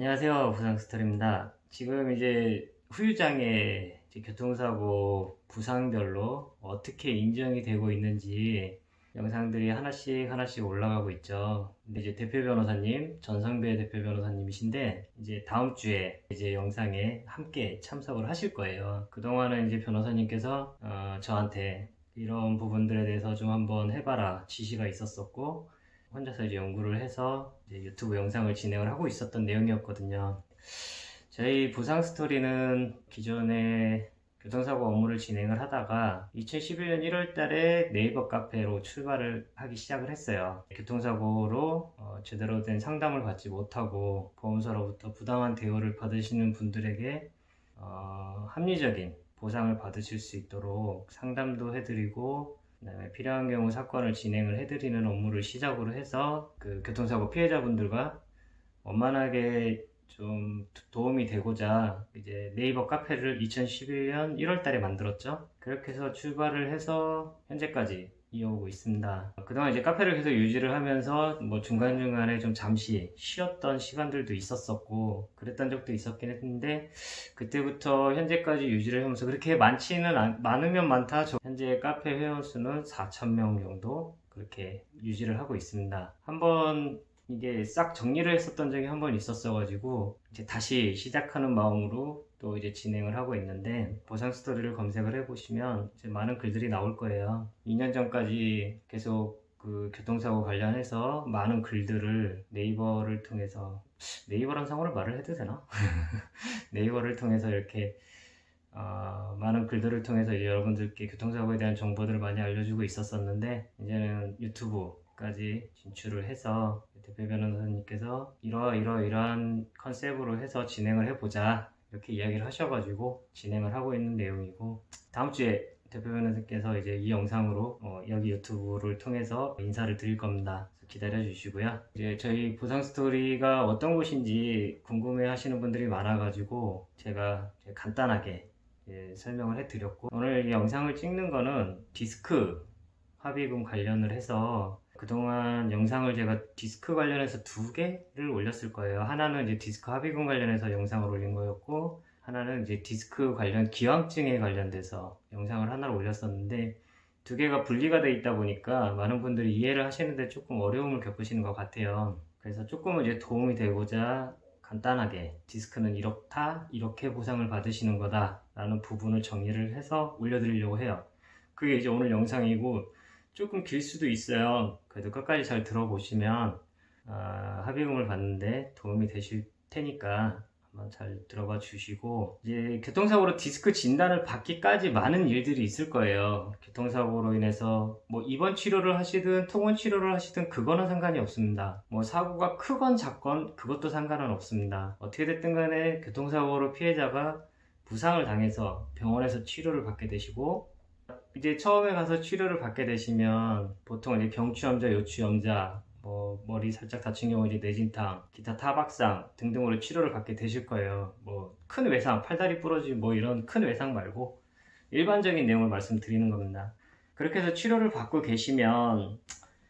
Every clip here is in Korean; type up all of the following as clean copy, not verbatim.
안녕하세요. 부상스토리입니다. 지금 이제 후유장애 교통사고 부상별로 어떻게 인정이 되고 있는지 영상들이 하나씩 하나씩 올라가고 있죠. 근데 이제 대표 변호사님, 전성배 대표 변호사님이신데 이제 다음 주에 이제 영상에 함께 참석을 하실 거예요. 그동안은 이제 변호사님께서 저한테 이런 부분들에 대해서 좀 한번 해봐라 지시가 있었었고, 혼자서 이제 연구를 해서 이제 유튜브 영상을 진행을 하고 있었던 내용이었거든요. 저희 부상 스토리는 기존에 교통사고 업무를 진행을 하다가 2011년 1월 달에 네이버 카페로 출발을 하기 시작을 했어요. 교통사고로 제대로 된 상담을 받지 못하고 보험사로부터 부당한 대우를 받으시는 분들에게 합리적인 보상을 받으실 수 있도록 상담도 해드리고, 그다음에 필요한 경우 사건을 진행을 해드리는 업무를 시작으로 해서 그 교통사고 피해자분들과 원만하게 좀 도움이 되고자 이제 네이버 카페를 2011년 1월 달에 만들었죠. 그렇게 해서 출발을 해서 현재까지 이어오고 있습니다. 그동안 이제 카페를 계속 유지를 하면서 뭐 중간중간에 좀 잠시 쉬었던 시간들도 있었었고 그랬던 적도 있었긴 했는데, 그때부터 현재까지 유지를 하면서 그렇게 많으면 많다. 현재 카페 회원 수는 4,000명 정도 그렇게 유지를 하고 있습니다. 한번 이게 싹 정리를 했었던 적이 한 번 있었어가지고 이제 다시 시작하는 마음으로 또 이제 진행을 하고 있는데, 보상 스토리를 검색을 해보시면 이제 많은 글들이 나올 거예요. 2년 전까지 계속 그 교통사고 관련해서 많은 글들을 네이버를 통해서, 네이버란 상호를 말을 해도 되나? 네이버를 통해서 이렇게 많은 글들을 통해서 이제 여러분들께 교통사고에 대한 정보들을 많이 알려주고 있었었는데, 이제는 유튜브까지 진출을 해서 대표 변호사님께서 이러이러한 컨셉으로 해서 진행을 해보자 이렇게 이야기를 하셔가지고 진행을 하고 있는 내용이고, 다음 주에 대표 변호사님께서 이제 이 영상으로 여기 유튜브를 통해서 인사를 드릴 겁니다. 기다려 주시고요. 이제 저희 보상 스토리가 어떤 곳인지 궁금해 하시는 분들이 많아가지고 제가 간단하게 설명을 해드렸고, 오늘 이 영상을 찍는 거는 디스크 합의금 관련을 해서 그동안 영상을 제가 디스크 관련해서 두 개를 올렸을 거예요. 하나는 이제 디스크 합의금 관련해서 영상을 올린 거였고, 하나는 이제 디스크 관련 기왕증에 관련돼서 영상을 하나를 올렸었는데, 두 개가 분리가 돼 있다 보니까 많은 분들이 이해를 하시는데 조금 어려움을 겪으시는 것 같아요. 그래서 조금은 이제 도움이 되고자 간단하게 디스크는 이렇다, 이렇게 보상을 받으시는 거다 라는 부분을 정리를 해서 올려드리려고 해요. 그게 이제 오늘 영상이고 조금 길 수도 있어요. 그래도 끝까지 잘 들어보시면 합의금을 받는데 도움이 되실 테니까 한번 잘 들어봐 주시고, 이제 교통사고로 디스크 진단을 받기까지 많은 일들이 있을 거예요. 교통사고로 인해서 뭐 입원 치료를 하시든 통원 치료를 하시든 그거는 상관이 없습니다. 뭐 사고가 크건 작건 그것도 상관은 없습니다. 어떻게 됐든 간에 교통사고로 피해자가 부상을 당해서 병원에서 치료를 받게 되시고, 이제 처음에 가서 치료를 받게 되시면 보통 이제 병추염자, 요추염자, 뭐 머리 살짝 다친 경우 이제 뇌진탕, 기타 타박상 등등으로 치료를 받게 되실 거예요. 뭐 큰 외상, 팔다리 부러짐 뭐 이런 큰 외상 말고 일반적인 내용을 말씀드리는 겁니다. 그렇게 해서 치료를 받고 계시면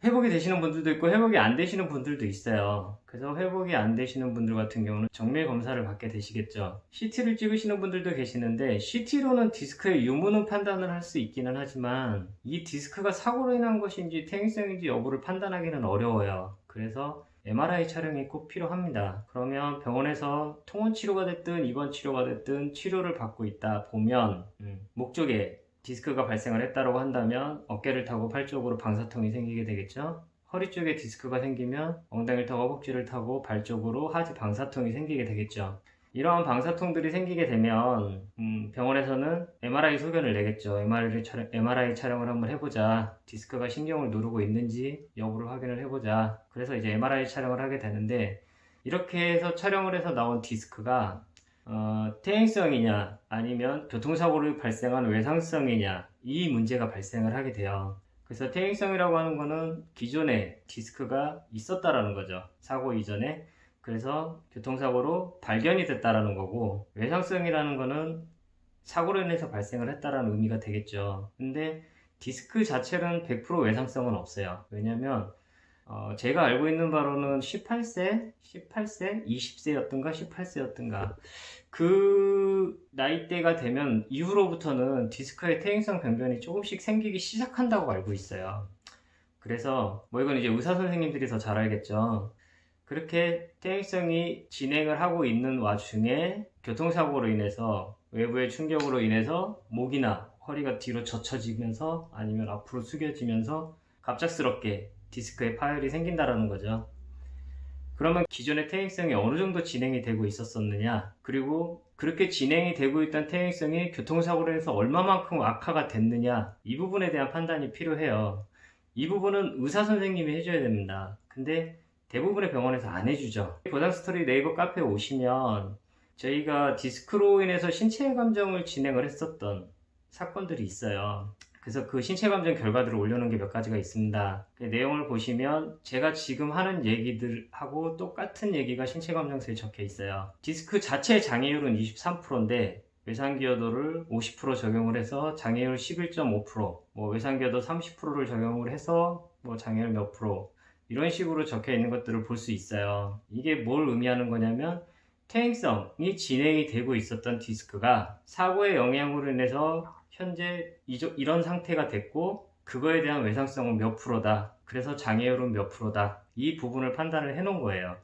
회복이 되시는 분들도 있고 회복이 안 되시는 분들도 있어요. 그래서 회복이 안 되시는 분들 같은 경우는 정밀 검사를 받게 되시겠죠. CT를 찍으시는 분들도 계시는데, CT로는 디스크의 유무는 판단을 할 수 있기는 하지만 이 디스크가 사고로 인한 것인지 퇴행성인지 여부를 판단하기는 어려워요. 그래서 MRI 촬영이 꼭 필요합니다. 그러면 병원에서 통원 치료가 됐든 입원 치료가 됐든 치료를 받고 있다 보면 목 쪽에 디스크가 발생을 했다고 한다면 어깨를 타고 팔 쪽으로 방사통이 생기게 되겠죠. 허리 쪽에 디스크가 생기면 엉덩이를 타고 허벅지를 타고 발 쪽으로 하지 방사통이 생기게 되겠죠. 이러한 방사통들이 생기게 되면 병원에서는 MRI 소견을 내겠죠. MRI 촬영을 한번 해보자. 디스크가 신경을 누르고 있는지 여부를 확인을 해보자. 그래서 이제 MRI 촬영을 하게 되는데, 이렇게 해서 촬영을 해서 나온 디스크가 퇴행성이냐 아니면 교통사고로 발생한 외상성이냐, 이 문제가 발생을 하게 돼요. 그래서 퇴행성이라고 하는 거는 기존에 디스크가 있었다라는 거죠, 사고 이전에. 그래서 교통사고로 발견이 됐다라는 거고, 외상성이라는 거는 사고로 인해서 발생을 했다라는 의미가 되겠죠. 근데 디스크 자체는 100% 외상성은 없어요. 왜냐면 제가 알고 있는 바로는 18세, 20세였던가 18세였던가 그 나이대가 되면 이후로부터는 디스크의 퇴행성 병변이 조금씩 생기기 시작한다고 알고 있어요. 그래서 뭐 이건 이제 의사 선생님들이 더 잘 알겠죠. 그렇게 퇴행성이 진행을 하고 있는 와중에 교통사고로 인해서 외부의 충격으로 인해서 목이나 허리가 뒤로 젖혀지면서 아니면 앞으로 숙여지면서 갑작스럽게 디스크에 파열이 생긴다라는 거죠. 그러면 기존의 퇴행성이 어느 정도 진행이 되고 있었었느냐, 그리고 그렇게 진행이 되고 있던 퇴행성이 교통사고로 인해서 얼마만큼 악화가 됐느냐, 이 부분에 대한 판단이 필요해요. 이 부분은 의사 선생님이 해줘야 됩니다. 근데 대부분의 병원에서 안 해주죠. 보장스토리 네이버 카페에 오시면 저희가 디스크로 인해서 신체 감정을 진행을 했었던 사건들이 있어요. 그래서 그 신체 감정 결과들을 올려놓은 게 몇 가지가 있습니다. 그 내용을 보시면 제가 지금 하는 얘기들하고 똑같은 얘기가 신체 감정서에 적혀 있어요. 디스크 자체 장애율은 23%인데 외상기여도를 50% 적용을 해서 장애율 11.5%, 뭐 외상기여도 30%를 적용을 해서 뭐 장애율 몇 프로, 이런 식으로 적혀 있는 것들을 볼 수 있어요. 이게 뭘 의미하는 거냐면 퇴행성이 진행이 되고 있었던 디스크가 사고의 영향으로 인해서 현재 이런 상태가 됐고 그거에 대한 외상성은 몇 프로다, 그래서 장애율은 몇 프로다, 이 부분을 판단을 해 놓은 거예요.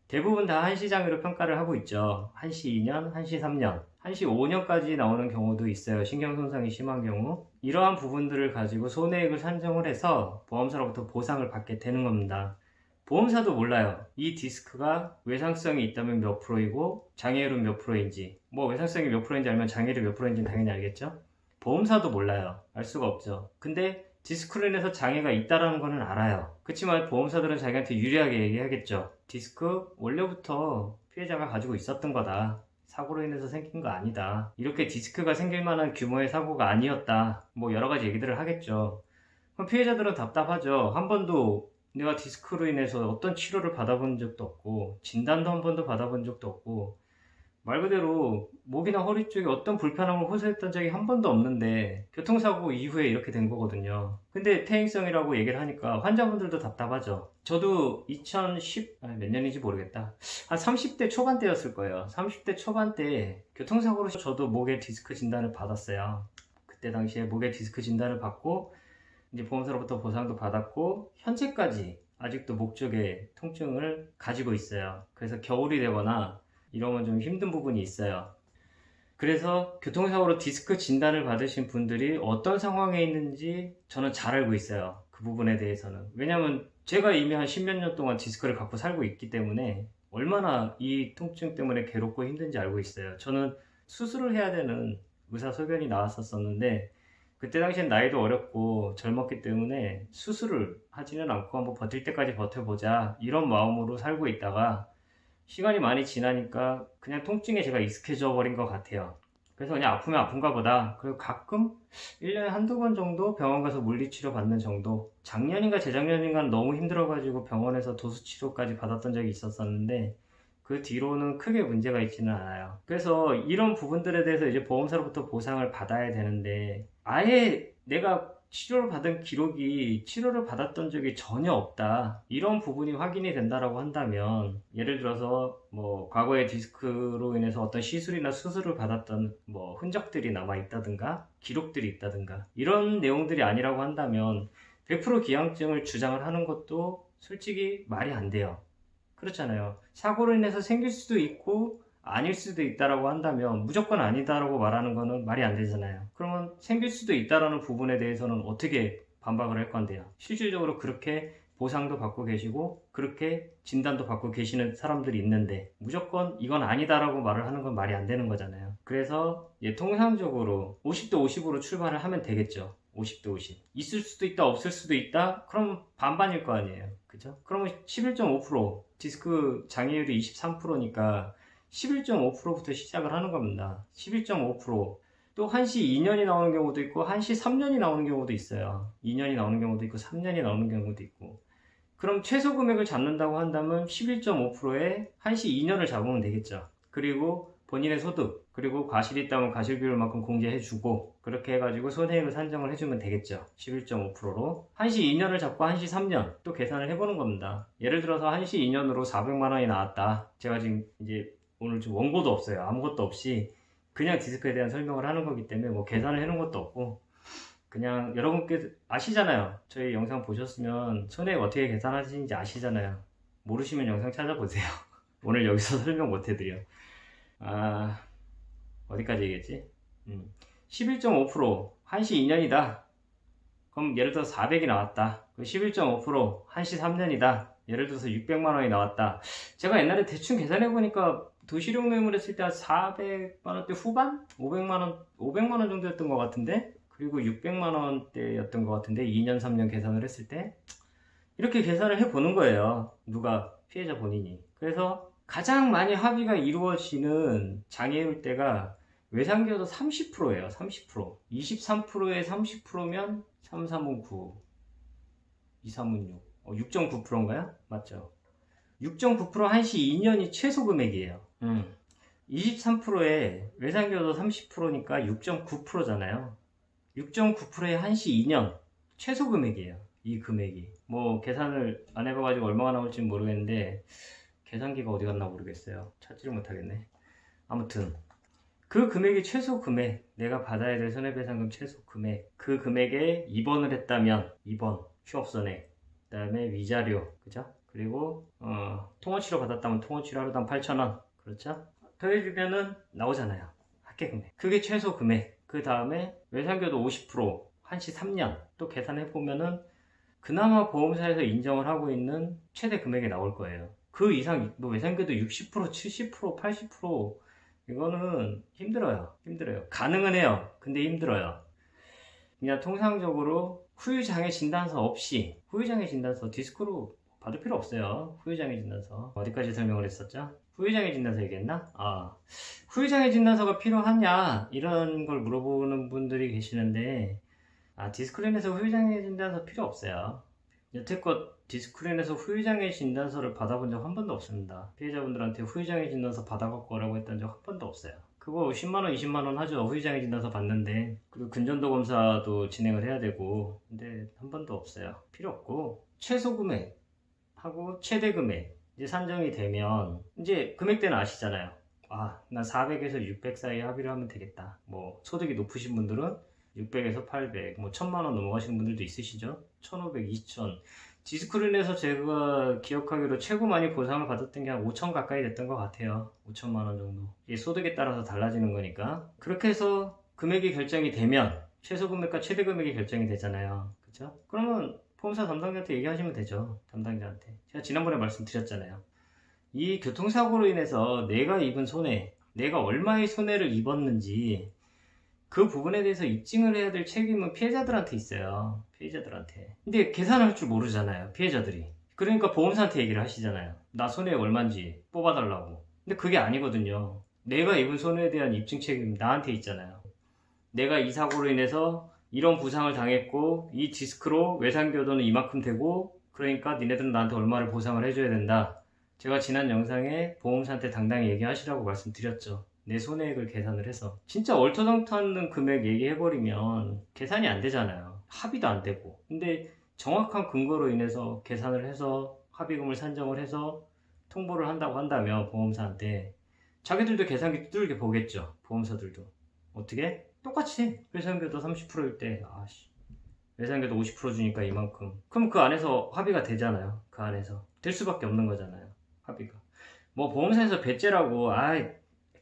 대부분 다 한시장애로 평가를 하고 있죠. 한시 2년, 한시 3년, 한시 5년까지 나오는 경우도 있어요. 신경손상이 심한 경우. 이러한 부분들을 가지고 손해액을 산정을 해서 보험사로부터 보상을 받게 되는 겁니다. 보험사도 몰라요. 이 디스크가 외상성이 있다면 몇 프로이고 장애율은 몇 프로인지, 뭐 외상성이 몇 프로인지 알면 장애율이 몇 프로인지는 당연히 알겠죠. 보험사도 몰라요. 알 수가 없죠. 근데 디스크로 인해서 장애가 있다라는 거는 알아요. 그렇지만 보험사들은 자기한테 유리하게 얘기하겠죠. 디스크 원래부터 피해자가 가지고 있었던 거다, 사고로 인해서 생긴 거 아니다, 이렇게 디스크가 생길 만한 규모의 사고가 아니었다, 뭐 여러 가지 얘기들을 하겠죠. 그럼 피해자들은 답답하죠. 한 번도 내가 디스크로 인해서 어떤 치료를 받아본 적도 없고 진단도 한 번도 받아본 적도 없고 말 그대로 목이나 허리 쪽에 어떤 불편함을 호소했던 적이 한 번도 없는데 교통사고 이후에 이렇게 된 거거든요. 근데 퇴행성이라고 얘기를 하니까 환자분들도 답답하죠. 저도 2010, 몇 년인지 모르겠다, 한 30대 초반대였을 거예요. 30대 초반때 교통사고로 저도 목에 디스크 진단을 받았어요. 그때 당시에 목에 디스크 진단을 받고 이제 보험사로부터 보상도 받았고 현재까지 아직도 목 쪽에 통증을 가지고 있어요. 그래서 겨울이 되거나 이러면 좀 힘든 부분이 있어요. 그래서 교통사고로 디스크 진단을 받으신 분들이 어떤 상황에 있는지 저는 잘 알고 있어요. 그 부분에 대해서는. 왜냐면 제가 이미 한 10몇 년 동안 디스크를 갖고 살고 있기 때문에 얼마나 이 통증 때문에 괴롭고 힘든지 알고 있어요. 저는 수술을 해야 되는 의사소견이 나왔었는데 그때 당시엔 나이도 어렸고 젊었기 때문에 수술을 하지는 않고 한번 버틸 때까지 버텨보자, 이런 마음으로 살고 있다가 시간이 많이 지나니까 그냥 통증에 제가 익숙해져 버린 것 같아요. 그래서 그냥 아프면 아픈가 보다, 그리고 가끔 1년에 한두 번 정도 병원 가서 물리치료 받는 정도. 작년인가 재작년인가 너무 힘들어가지고 병원에서 도수치료까지 받았던 적이 있었는데 그 뒤로는 크게 문제가 있지는 않아요. 그래서 이런 부분들에 대해서 이제 보험사로부터 보상을 받아야 되는데 아예 내가 치료를 받은 기록이 치료를 받았던 적이 전혀 없다, 이런 부분이 확인이 된다라고 한다면, 예를 들어서 뭐 과거에 디스크로 인해서 어떤 시술이나 수술을 받았던 뭐 흔적들이 남아 있다든가 기록들이 있다든가 이런 내용들이 아니라고 한다면 100% 기형증을 주장을 하는 것도 솔직히 말이 안 돼요. 그렇잖아요. 사고로 인해서 생길 수도 있고 아닐 수도 있다라고 한다면 무조건 아니다라고 말하는 거는 말이 안 되잖아요. 그러면 생길 수도 있다라는 부분에 대해서는 어떻게 반박을 할 건데요. 실질적으로 그렇게 보상도 받고 계시고 그렇게 진단도 받고 계시는 사람들이 있는데 무조건 이건 아니다라고 말을 하는 건 말이 안 되는 거잖아요. 그래서 통상적으로 50대 50으로 출발을 하면 되겠죠. 50대 50. 있을 수도 있다, 없을 수도 있다? 그럼 반반일 거 아니에요. 그죠? 그러면 11.5%, 디스크 장애율이 23%니까 11.5%부터 시작을 하는 겁니다. 11.5%. 또 한시 2년이 나오는 경우도 있고 한시 3년이 나오는 경우도 있어요. 2년이 나오는 경우도 있고 3년이 나오는 경우도 있고. 그럼 최소 금액을 잡는다고 한다면 11.5%에 한시 2년을 잡으면 되겠죠. 그리고 본인의 소득 그리고 과실이 있다면 과실 비율만큼 공개해주고 그렇게 해가지고 손해액을 산정을 해주면 되겠죠. 11.5%로 한시 2년을 잡고 한시 3년 또 계산을 해보는 겁니다. 예를 들어서 한시 2년으로 400만원이 나왔다. 제가 지금 이제 오늘 좀 원고도 없어요. 아무것도 없이 그냥 디스크에 대한 설명을 하는 거기 때문에 뭐 계산을 해놓은 것도 없고 그냥 여러분께 아시잖아요. 저희 영상 보셨으면 손해액 어떻게 계산하시는지 아시잖아요. 모르시면 영상 찾아보세요. 오늘 여기서 설명 못 해드려. 어디까지 얘기했지? 11.5% 한시 2년이다. 그럼 예를 들어서 400이 나왔다. 11.5% 한시 3년이다. 예를 들어서 600만원이 나왔다. 제가 옛날에 대충 계산해보니까 도시록 매물 했을 때 한 400만원대 후반? 500만원 정도였던 것 같은데? 그리고 600만원대였던 것 같은데 2년 3년 계산을 했을 때 이렇게 계산을 해보는 거예요. 누가? 피해자 본인이. 그래서 가장 많이 합의가 이루어지는 장애율 때가 외상기여도 30%예요. 30%. 23%에 30%면 3359, 2316, 6.9%인가요? 맞죠? 6.9% 한시 2년이 최소 금액이에요. 23%에 외상기여도 30%니까 6.9%잖아요. 6.9%에 한시 2년 최소 금액이에요. 이 금액이 뭐 계산을 안 해봐가지고 얼마가 나올지 모르겠는데 계산기가 어디 갔나 모르겠어요. 찾지를 못하겠네. 아무튼 그 금액이 최소 금액, 내가 받아야 될 손해배상금 최소 금액, 그 금액에 입원을 했다면 입원, 휴업선액, 그 다음에 위자료, 그죠? 그리고 통원치료 받았다면 통원치료 하루당 8,000원, 그렇죠? 더해주면은 나오잖아요. 합계 금액. 그게 최소 금액. 그 다음에 외상기여도 50%, 한시 3년 또 계산해보면은 그나마 보험사에서 인정을 하고 있는 최대 금액이 나올 거예요. 그 이상 뭐 외상기여도 60%, 70%, 80% 이거는 힘들어요. 가능은 해요. 근데 힘들어요. 그냥 통상적으로 후유장애 진단서 없이 후유장애 진단서 디스크로 받을 필요 없어요. 후유장애 진단서 어디까지 설명을 했었죠? 후유장애 진단서 얘기했나? 후유장애 진단서가 필요하냐 이런 걸 물어보는 분들이 계시는데 디스크린에서 후유장애 진단서 필요 없어요. 여태껏 디스크린에서 후유장애 진단서를 받아본 적 한 번도 없습니다. 피해자분들한테 후유장애 진단서 받아갖고 오라고 했던 적 한 번도 없어요. 그거 10만원, 20만원 하죠. 후유장애 진단서 받는데. 그리고 근전도 검사도 진행을 해야 되고. 근데 한 번도 없어요. 필요 없고. 최소 금액 하고 최대 금액 이제 산정이 되면 이제 금액대는 아시잖아요. 난 400에서 600 사이에 합의를 하면 되겠다. 뭐 소득이 높으신 분들은 600에서 800, 뭐 1000만원 넘어가시는 분들도 있으시죠? 1500, 2000. 디스크린에서 제가 기억하기로 최고 많이 보상을 받았던 게 한 5000 가까이 됐던 것 같아요. 5천만원 정도. 이게 소득에 따라서 달라지는 거니까. 그렇게 해서 금액이 결정이 되면 최소 금액과 최대 금액이 결정이 되잖아요. 그쵸? 그러면 보험사 담당자한테 얘기하시면 되죠. 담당자한테. 제가 지난번에 말씀드렸잖아요. 이 교통사고로 인해서 내가 입은 손해, 내가 얼마의 손해를 입었는지 그 부분에 대해서 입증을 해야 될 책임은 피해자들한테 있어요. 피해자들한테. 근데 계산할 줄 모르잖아요. 피해자들이. 그러니까 보험사한테 얘기를 하시잖아요. 나 손해액 얼만지 뽑아달라고. 근데 그게 아니거든요. 내가 입은 손해에 대한 입증 책임 나한테 있잖아요. 내가 이 사고로 인해서 이런 부상을 당했고 이 디스크로 외상기여도는 이만큼 되고 그러니까 니네들은 나한테 얼마를 보상을 해줘야 된다. 제가 지난 영상에 보험사한테 당당히 얘기하시라고 말씀드렸죠. 내 손해액을 계산을 해서 진짜 얼토당토하는 금액 얘기해버리면 계산이 안 되잖아요. 합의도 안 되고. 근데 정확한 근거로 인해서 계산을 해서 합의금을 산정을 해서 통보를 한다고 한다면 보험사한테 자기들도 계산기 두들겨 보겠죠. 보험사들도. 어떻게? 똑같이 외상기여도 30%일 때 외상기여도 50% 주니까 이만큼. 그럼 그 안에서 합의가 되잖아요. 그 안에서 될 수밖에 없는 거잖아요. 합의가. 뭐 보험사에서 배째라고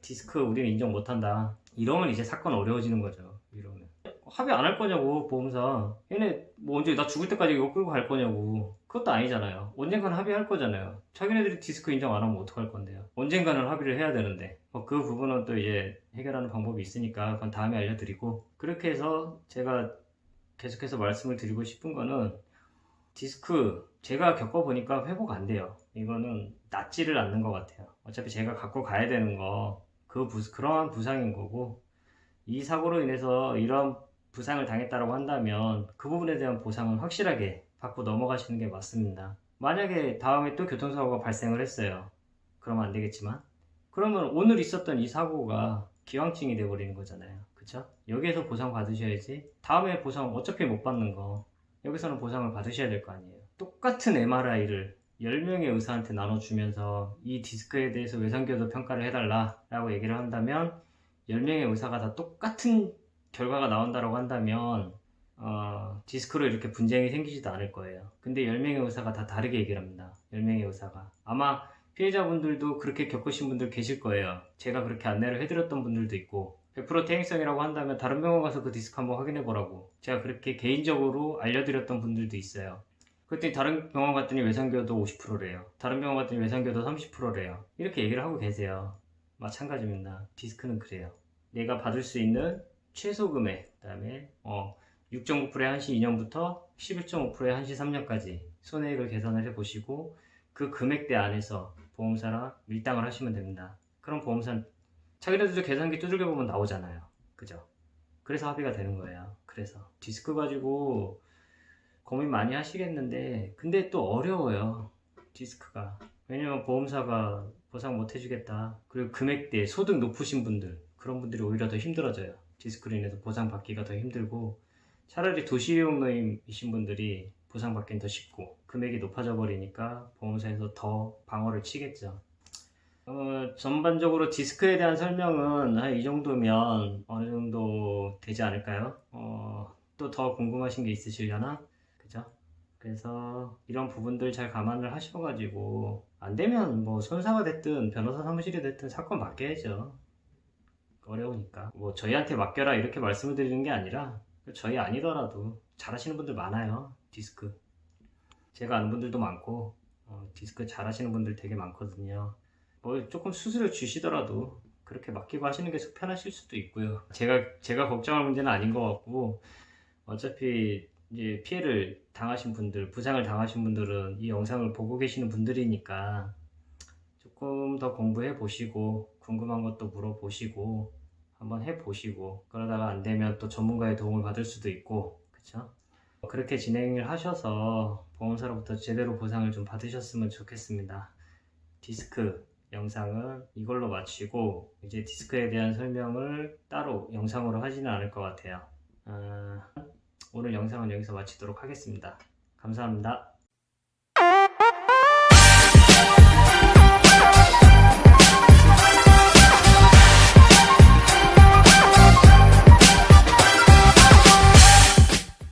디스크 우리는 인정 못한다. 이러면 이제 사건 어려워지는 거죠. 이러면 합의 안 할 거냐고 보험사. 얘네 뭐 언제 나 죽을 때까지 이거 끌고 갈 거냐고. 그것도 아니잖아요. 언젠가는 합의할 거잖아요. 자기네들이 디스크 인정 안 하면 어떡할 건데요. 언젠가는 합의를 해야 되는데 그 부분은 또 이제 해결하는 방법이 있으니까 그건 다음에 알려드리고. 그렇게 해서 제가 계속해서 말씀을 드리고 싶은 거는 디스크 제가 겪어보니까 회복 안 돼요. 이거는 낫지를 않는 것 같아요. 어차피 제가 갖고 가야 되는 거 그러한 부상인 거고, 이 사고로 인해서 이런 부상을 당했다고 한다면 그 부분에 대한 보상은 확실하게 받고 넘어가시는 게 맞습니다. 만약에 다음에 또 교통사고가 발생을 했어요. 그러면 안 되겠지만 그러면 오늘 있었던 이 사고가 기왕증이 돼버리는 거잖아요. 그쵸? 여기에서 보상 받으셔야지. 다음에 보상 어차피 못 받는 거 여기서는 보상을 받으셔야 될 거 아니에요. 똑같은 MRI를 10명의 의사한테 나눠주면서 이 디스크에 대해서 외상교도 평가를 해달라 라고 얘기를 한다면 10명의 의사가 다 똑같은 결과가 나온다고 한다면 디스크로 이렇게 분쟁이 생기지도 않을 거예요. 근데 10명의 의사가 다 다르게 얘기를 합니다. 10명의 의사가. 아마 피해자분들도 그렇게 겪으신 분들 계실 거예요. 제가 그렇게 안내를 해드렸던 분들도 있고 100% 퇴행성이라고 한다면 다른 병원 가서 그 디스크 한번 확인해 보라고 제가 그렇게 개인적으로 알려드렸던 분들도 있어요. 그랬더니 다른 병원 갔더니 외상교도 50%래요. 다른 병원 갔더니 외상교도 30%래요. 이렇게 얘기를 하고 계세요. 마찬가지입니다. 디스크는 그래요. 내가 받을 수 있는 최소 금액, 그 다음에 6.9%의 한시 2년부터 11.5%의 한시 3년까지 손해액을 계산을 해보시고 그 금액대 안에서 보험사랑 밀당을 하시면 됩니다. 그럼 보험사는 자기네들도 계산기 두들겨 보면 나오잖아요. 그죠? 그래서 합의가 되는 거예요. 그래서 디스크 가지고 고민 많이 하시겠는데 근데 또 어려워요. 디스크가. 왜냐면 보험사가 보상 못 해주겠다. 그리고 금액대 소득 높으신 분들 그런 분들이 오히려 더 힘들어져요. 디스크로 인해서 보상 받기가 더 힘들고 차라리 도시이용노임이신 분들이 보상받기는 더 쉽고 금액이 높아져 버리니까 보험사에서 더 방어를 치겠죠. 전반적으로 디스크에 대한 설명은 이 정도면 어느 정도 되지 않을까요? 또 더 궁금하신 게 있으시려나? 그죠? 그래서 이런 부분들 잘 감안을 하셔가지고 안 되면 뭐 손사가 됐든 변호사 사무실이 됐든 사건 맡겨야죠. 어려우니까 뭐 저희한테 맡겨라 이렇게 말씀을 드리는 게 아니라 저희 아니더라도 잘하시는 분들 많아요. 디스크 제가 아는 분들도 많고 디스크 잘하시는 분들 되게 많거든요. 뭐 조금 수술을 주시더라도 그렇게 맡기고 하시는 게 속 편하실 수도 있고요. 제가 걱정할 문제는 아닌 것 같고 어차피 이제 피해를 당하신 분들, 부상을 당하신 분들은 이 영상을 보고 계시는 분들이니까 조금 더 공부해 보시고 궁금한 것도 물어보시고 한번 해보시고 그러다가 안 되면 또 전문가의 도움을 받을 수도 있고 그쵸? 그렇게 진행을 하셔서 보험사로부터 제대로 보상을 좀 받으셨으면 좋겠습니다. 디스크 영상은 이걸로 마치고 이제 디스크에 대한 설명을 따로 영상으로 하지는 않을 것 같아요. 오늘 영상은 여기서 마치도록 하겠습니다. 감사합니다.